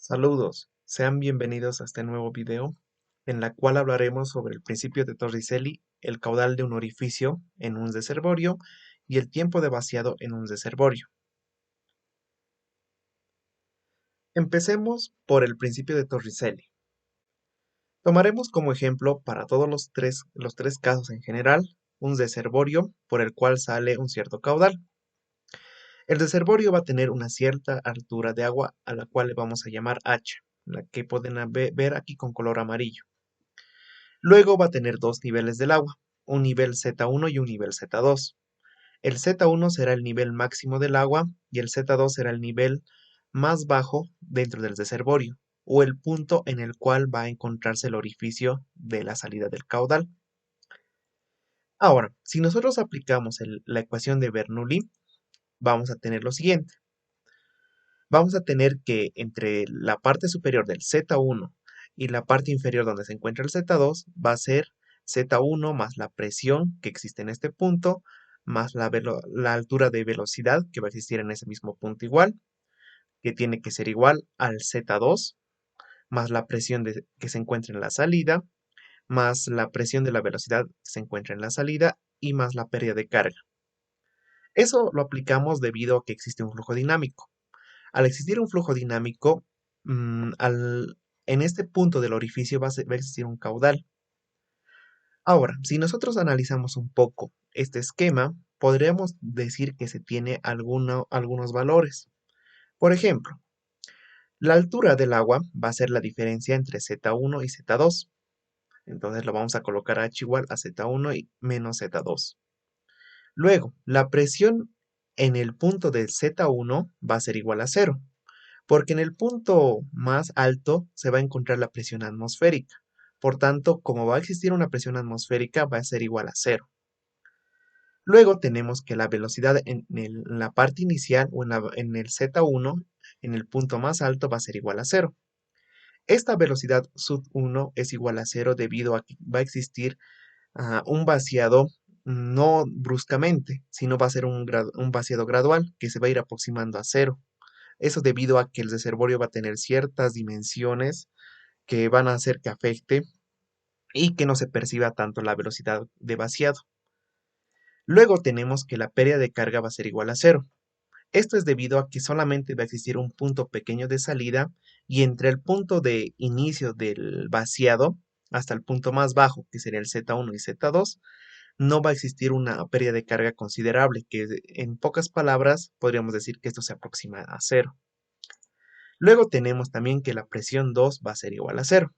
Saludos, sean bienvenidos a este nuevo video en la cual hablaremos sobre el principio de Torricelli, el caudal de un orificio en un reservorio y el tiempo de vaciado en un reservorio. Empecemos por el principio de Torricelli. Tomaremos como ejemplo para todos los tres casos en general un reservorio por el cual sale un cierto caudal. El reservorio va a tener una cierta altura de agua a la cual le vamos a llamar H, la que pueden ver aquí con color amarillo. Luego va a tener dos niveles del agua, un nivel Z1 y un nivel Z2. El Z1 será el nivel máximo del agua y el Z2 será el nivel más bajo dentro del reservorio, o el punto en el cual va a encontrarse el orificio de la salida del caudal. Ahora, si nosotros aplicamos la ecuación de Bernoulli, vamos a tener lo siguiente. Vamos a tener que entre la parte superior del Z1 y la parte inferior donde se encuentra el Z2 va a ser Z1 más la presión que existe en este punto, más la altura de velocidad que va a existir en ese mismo punto igual, que tiene que ser igual al Z2, más la presión que se encuentra en la salida, más la presión de la velocidad que se encuentra en la salida y más la pérdida de carga. Eso lo aplicamos debido a que existe un flujo dinámico. Al existir un flujo dinámico, en este punto del orificio va a existir un caudal. Ahora, si nosotros analizamos un poco este esquema, podríamos decir que se tiene algunos valores. Por ejemplo, la altura del agua va a ser la diferencia entre Z1 y Z2. Entonces lo vamos a colocar H igual a Z1 y menos Z2. Luego, la presión en el punto del Z1 va a ser igual a cero, porque en el punto más alto se va a encontrar la presión atmosférica. Por tanto, como va a existir una presión atmosférica, va a ser igual a cero. Luego tenemos que la velocidad en la parte inicial o en el Z1, en el punto más alto, va a ser igual a cero. Esta velocidad sub 1 es igual a cero debido a que va a existir un vaciado no bruscamente, sino va a ser un vaciado gradual que se va a ir aproximando a cero. Eso debido a que el reservorio va a tener ciertas dimensiones que van a hacer que afecte y que no se perciba tanto la velocidad de vaciado. Luego tenemos que la pérdida de carga va a ser igual a cero. Esto es debido a que solamente va a existir un punto pequeño de salida y entre el punto de inicio del vaciado hasta el punto más bajo, que sería el Z1 y Z2, no va a existir una pérdida de carga considerable, que en pocas palabras podríamos decir que esto se aproxima a cero. Luego tenemos también que la presión 2 va a ser igual a cero.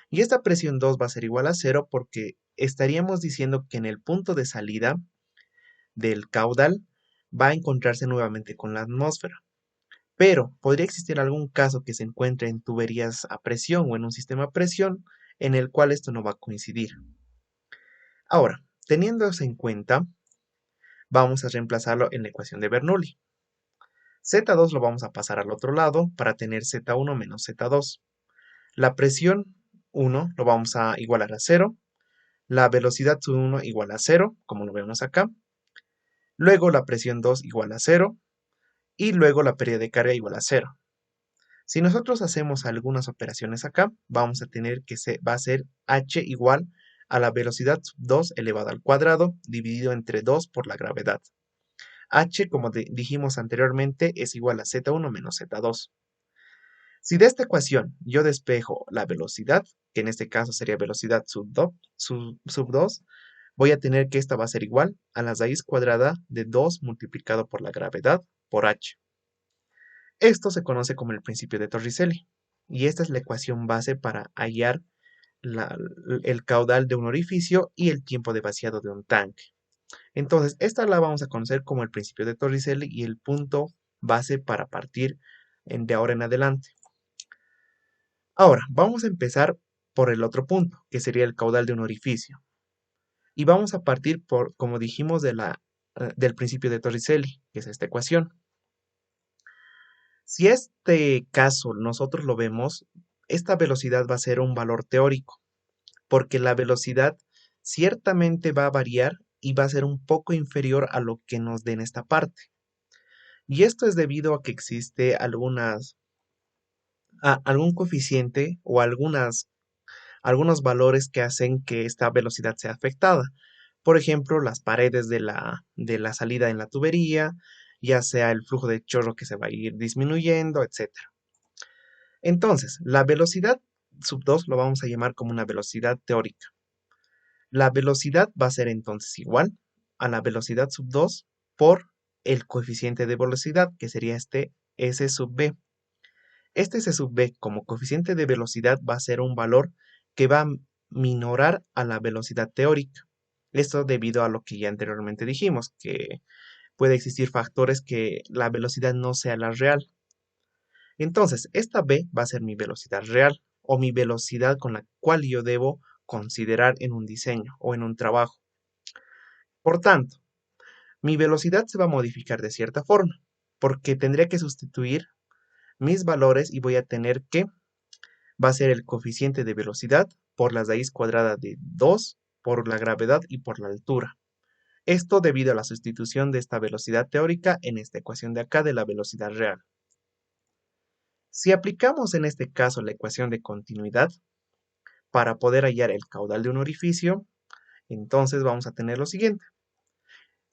Y esta presión 2 va a ser igual a cero porque estaríamos diciendo que en el punto de salida del caudal va a encontrarse nuevamente con la atmósfera. Pero podría existir algún caso que se encuentre en tuberías a presión o en un sistema a presión en el cual esto no va a coincidir. Ahora, teniendo eso en cuenta, vamos a reemplazarlo en la ecuación de Bernoulli. Z2 lo vamos a pasar al otro lado para tener Z1 menos Z2. La presión 1 lo vamos a igualar a 0. La velocidad sub 1 igual a 0, como lo vemos acá. Luego la presión 2 igual a 0. Y luego la pérdida de carga igual a 0. Si nosotros hacemos algunas operaciones acá, vamos a tener que va a ser H igual a la velocidad sub 2 elevado al cuadrado dividido entre 2 por la gravedad. H, como dijimos anteriormente, es igual a Z1 menos Z2. Si de esta ecuación yo despejo la velocidad, que en este caso sería velocidad sub 2, voy a tener que esta va a ser igual a la raíz cuadrada de 2 multiplicado por la gravedad por h. Esto se conoce como el principio de Torricelli, y esta es la ecuación base para hallar el caudal de un orificio y el tiempo de vaciado de un tanque. Entonces, esta la vamos a conocer como el principio de Torricelli y el punto base para partir de ahora en adelante. Ahora, vamos a empezar por el otro punto, que sería el caudal de un orificio. Y vamos a partir por, como dijimos, del principio de Torricelli, que es esta ecuación. Si este caso nosotros lo vemos, esta velocidad va a ser un valor teórico, porque la velocidad ciertamente va a variar y va a ser un poco inferior a lo que nos den esta parte. Y esto es debido a que existe algunas a algún coeficiente o algunos valores que hacen que esta velocidad sea afectada. Por ejemplo, las paredes de la salida en la tubería, ya sea el flujo de chorro que se va a ir disminuyendo, etcétera. Entonces, la velocidad sub 2 lo vamos a llamar como una velocidad teórica. La velocidad va a ser entonces igual a la velocidad sub 2 por el coeficiente de velocidad, que sería este S sub B. Este S sub B como coeficiente de velocidad va a ser un valor que va a minorar a la velocidad teórica. Esto debido a lo que ya anteriormente dijimos, que puede existir factores que la velocidad no sea la real. Entonces, esta B va a ser mi velocidad real o mi velocidad con la cual yo debo considerar en un diseño o en un trabajo. Por tanto, mi velocidad se va a modificar de cierta forma, porque tendría que sustituir mis valores y voy a tener que, va a ser el coeficiente de velocidad por la raíz cuadrada de 2 por la gravedad y por la altura. Esto debido a la sustitución de esta velocidad teórica en esta ecuación de acá de la velocidad real. Si aplicamos en este caso la ecuación de continuidad para poder hallar el caudal de un orificio, entonces vamos a tener lo siguiente.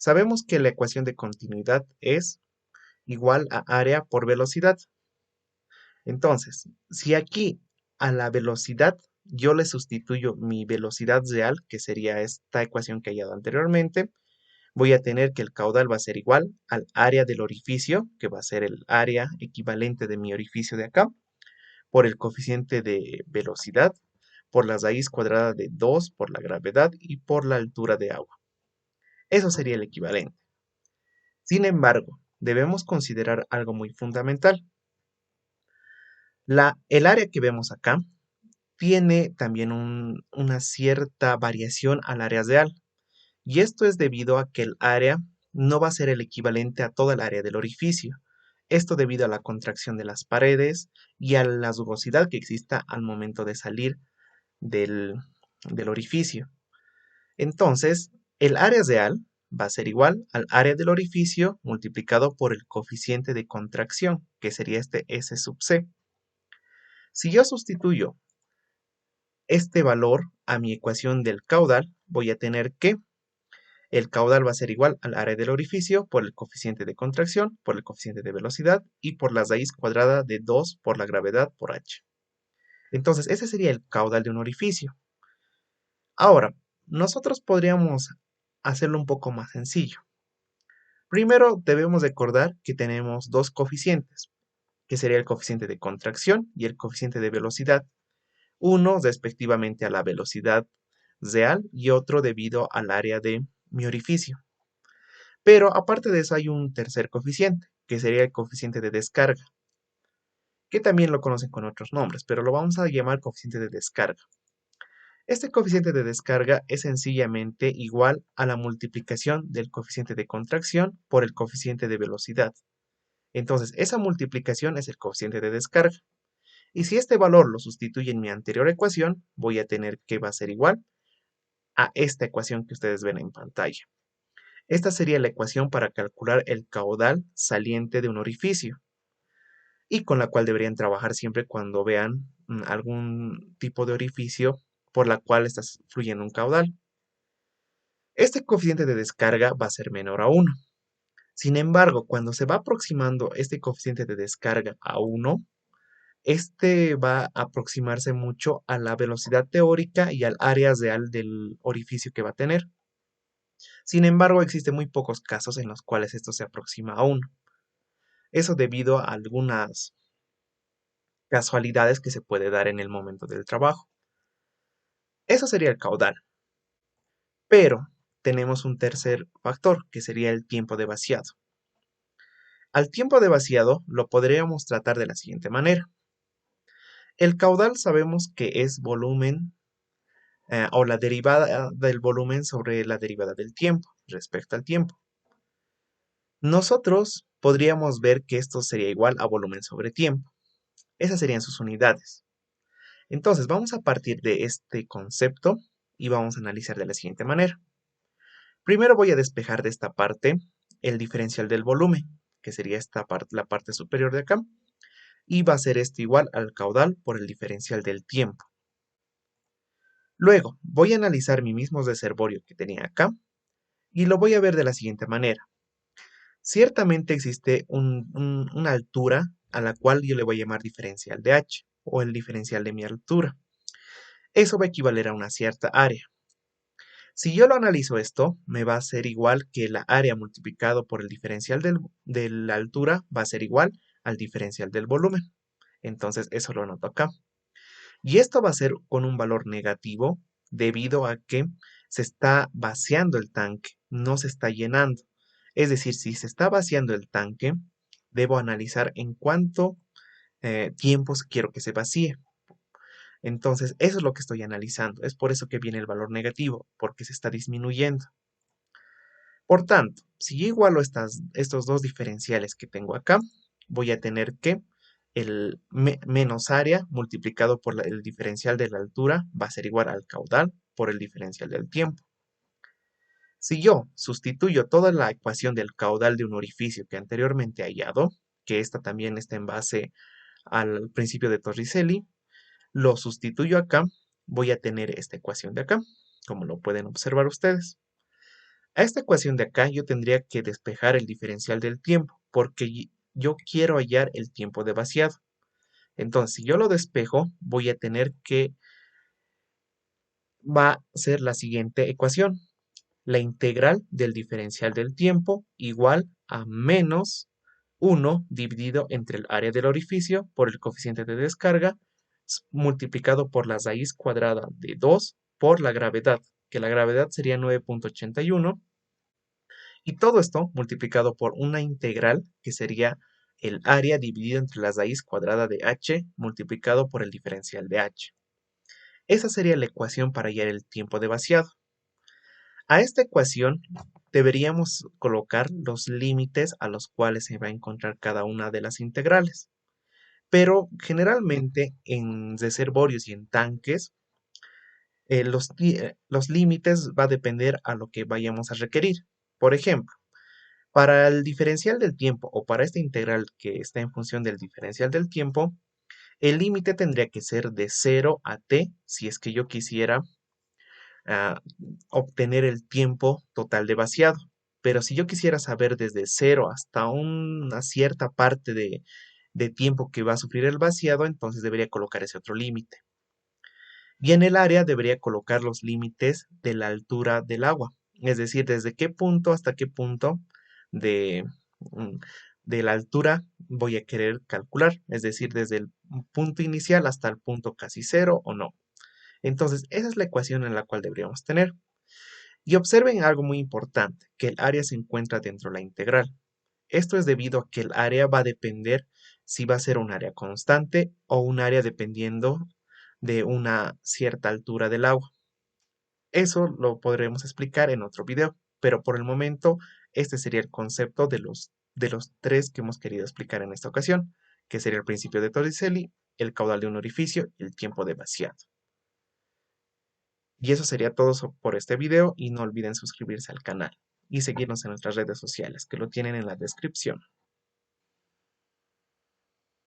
Sabemos que la ecuación de continuidad es igual a área por velocidad. Entonces, si aquí a la velocidad yo le sustituyo mi velocidad real, que sería esta ecuación que he hallado anteriormente, voy a tener que el caudal va a ser igual al área del orificio, que va a ser el área equivalente de mi orificio de acá, por el coeficiente de velocidad, por la raíz cuadrada de 2 por la gravedad y por la altura de agua. Eso sería el equivalente. Sin embargo, debemos considerar algo muy fundamental. El área que vemos acá tiene también una cierta variación al área real. Y esto es debido a que el área no va a ser el equivalente a toda el área del orificio. Esto debido a la contracción de las paredes y a la rugosidad que exista al momento de salir del, del orificio. Entonces, el área real va a ser igual al área del orificio multiplicado por el coeficiente de contracción, que sería este S sub C. Si yo sustituyo este valor a mi ecuación del caudal, voy a tener que el caudal va a ser igual al área del orificio por el coeficiente de contracción, por el coeficiente de velocidad y por la raíz cuadrada de 2 por la gravedad por h. Entonces, ese sería el caudal de un orificio. Ahora, nosotros podríamos hacerlo un poco más sencillo. Primero, debemos recordar que tenemos dos coeficientes, que sería el coeficiente de contracción y el coeficiente de velocidad. Uno respectivamente a la velocidad real y otro debido al área de mi orificio. Pero aparte de eso hay un tercer coeficiente, que sería el coeficiente de descarga, que también lo conocen con otros nombres, pero lo vamos a llamar coeficiente de descarga. Este coeficiente de descarga es sencillamente igual a la multiplicación del coeficiente de contracción por el coeficiente de velocidad. Entonces, esa multiplicación es el coeficiente de descarga. Y si este valor lo sustituye en mi anterior ecuación, voy a tener que va a ser igual a esta ecuación que ustedes ven en pantalla. Esta sería la ecuación para calcular el caudal saliente de un orificio y con la cual deberían trabajar siempre cuando vean algún tipo de orificio por la cual está fluyendo un caudal. Este coeficiente de descarga va a ser menor a 1. Sin embargo, cuando se va aproximando este coeficiente de descarga a 1, este va a aproximarse mucho a la velocidad teórica y al área real del orificio que va a tener. Sin embargo, existen muy pocos casos en los cuales esto se aproxima a 1. Eso debido a algunas casualidades que se puede dar en el momento del trabajo. Eso sería el caudal. Pero tenemos un tercer factor, que sería el tiempo de vaciado. Al tiempo de vaciado lo podríamos tratar de la siguiente manera. El caudal sabemos que es volumen o la derivada del volumen sobre la derivada del tiempo, respecto al tiempo. Nosotros podríamos ver que esto sería igual a volumen sobre tiempo. Esas serían sus unidades. Entonces, vamos a partir de este concepto y vamos a analizar de la siguiente manera. Primero voy a despejar de esta parte el diferencial del volumen, que sería esta parte, la parte superior de acá, y va a ser esto igual al caudal por el diferencial del tiempo. Luego, voy a analizar mi mismo reservorio que tenía acá y lo voy a ver de la siguiente manera. Ciertamente existe una altura a la cual yo le voy a llamar diferencial de h o el diferencial de mi altura. Eso va a equivaler a una cierta área. Si yo lo analizo esto, me va a ser igual que la área multiplicado por el diferencial de la altura va a ser igual al diferencial del volumen. Entonces eso lo anoto acá. Y esto va a ser con un valor negativo debido a que se está vaciando el tanque, no se está llenando. Es decir, si se está vaciando el tanque, debo analizar en cuánto tiempo quiero que se vacíe. Entonces, eso es lo que estoy analizando. Es por eso que viene el valor negativo, porque se está disminuyendo. Por tanto, si yo igualo estos dos diferenciales que tengo acá, voy a tener que el menos área multiplicado por el diferencial de la altura va a ser igual al caudal por el diferencial del tiempo. Si yo sustituyo toda la ecuación del caudal de un orificio que anteriormente he hallado, que esta también está en base al principio de Torricelli, lo sustituyo acá, voy a tener esta ecuación de acá, como lo pueden observar ustedes. A esta ecuación de acá yo tendría que despejar el diferencial del tiempo, porque yo quiero hallar el tiempo de vaciado. Entonces, si yo lo despejo, voy a tener que, va a ser la siguiente ecuación. La integral del diferencial del tiempo igual a menos 1 dividido entre el área del orificio por el coeficiente de descarga multiplicado por la raíz cuadrada de 2 por la gravedad, que la gravedad sería 9.81, y todo esto multiplicado por una integral que sería el área dividido entre la raíz cuadrada de h multiplicado por el diferencial de h. Esa sería la ecuación para hallar el tiempo de vaciado. A esta ecuación deberíamos colocar los límites a los cuales se va a encontrar cada una de las integrales. Pero generalmente en reservorios y en tanques, los límites va a depender a lo que vayamos a requerir. Por ejemplo, para el diferencial del tiempo o para esta integral que está en función del diferencial del tiempo, el límite tendría que ser de 0 a t si es que yo quisiera ah, obtener el tiempo total de vaciado. Pero si yo quisiera saber desde 0 hasta una cierta parte de tiempo que va a sufrir el vaciado, entonces debería colocar ese otro límite. Y en el área debería colocar los límites de la altura del agua, es decir, desde qué punto hasta qué punto de, mm, de la altura voy a querer calcular, es decir, desde el punto inicial hasta el punto casi cero o no. Entonces, esa es la ecuación en la cual deberíamos tener. Y observen algo muy importante, que el área se encuentra dentro de la integral. Esto es debido a que el área va a depender si va a ser un área constante o un área dependiendo de una cierta altura del agua. Eso lo podremos explicar en otro video, pero por el momento este sería el concepto de los tres que hemos querido explicar en esta ocasión, que sería el principio de Torricelli, el caudal de un orificio y el tiempo de vaciado. Y eso sería todo por este video y no olviden suscribirse al canal y seguirnos en nuestras redes sociales que lo tienen en la descripción.